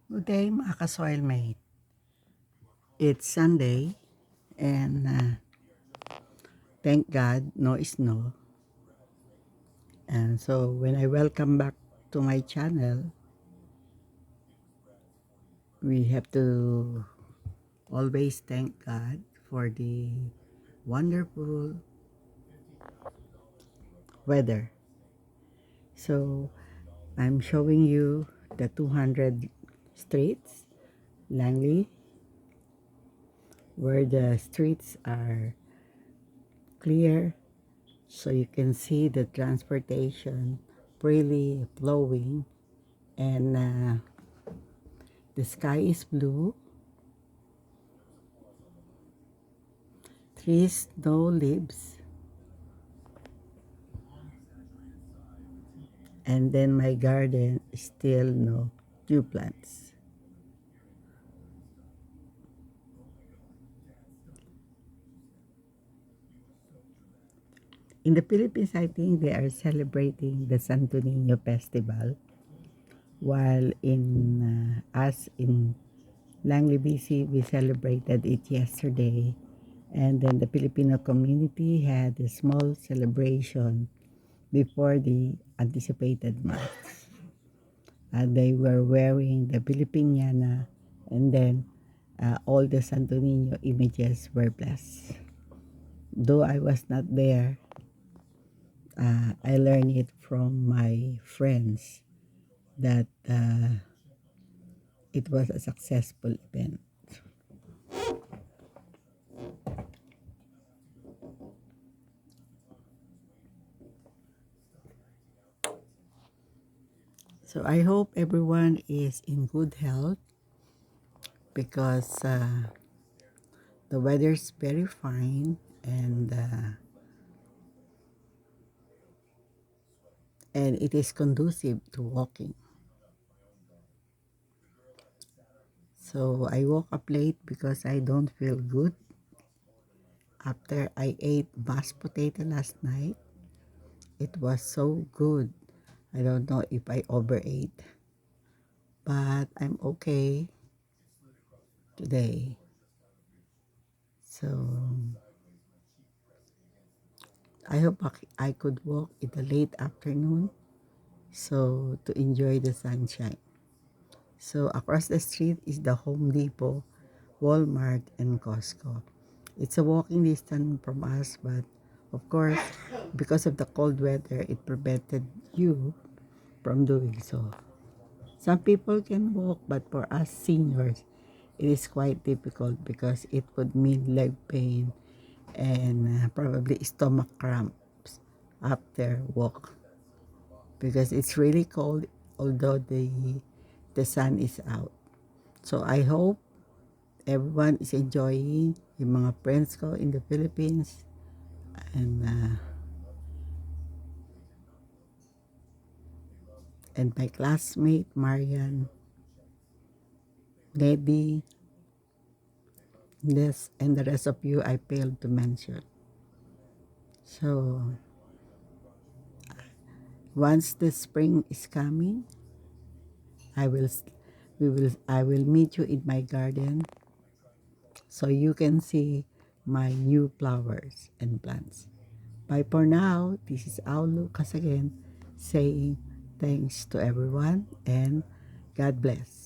Good day mga ka-soil mate. It's Sunday and thank God no snow. And so when I welcome back to my channel, we have to always thank God for the wonderful weather. So I'm showing you the 200 streets, Langley, where the streets are clear so you can see the transportation freely flowing, and the sky is blue, trees no leaves, and then my garden is still no new plants. In the Philippines, I think they are celebrating the Santo Niño festival, while in us in Langley, BC, we celebrated it yesterday. And then the Filipino community had a small celebration before the anticipated Mass. They were wearing the Filipiniana, and then all the Santo Niño images were blessed. Though I was not there, I learned it from my friends that it was a successful event. So I hope everyone is in good health because the weather is very and it is conducive to walking. So I woke up late because I don't feel good after I ate mashed potato last night. It was so good. I don't know if I overate, but I'm okay today. So I hope I could walk in the late afternoon so to enjoy the sunshine. So across the street is the Home Depot, Walmart, and Costco. It's a walking distance from us, but of course, because of the cold weather, it prevented you from doing so. Some people can walk, but for us seniors, it is quite difficult because it would mean leg pain and probably stomach cramps after walk because it's really cold although the sun is out. So I hope everyone is enjoying, yung mga friends ko in the Philippines, and my classmate Marian, Neddy, this and the rest of you I failed to mention. So once the spring is coming, I will I will meet you in my garden so you can see my new flowers and plants. Bye for now. This is Ao Lucas again saying thanks to everyone and God bless.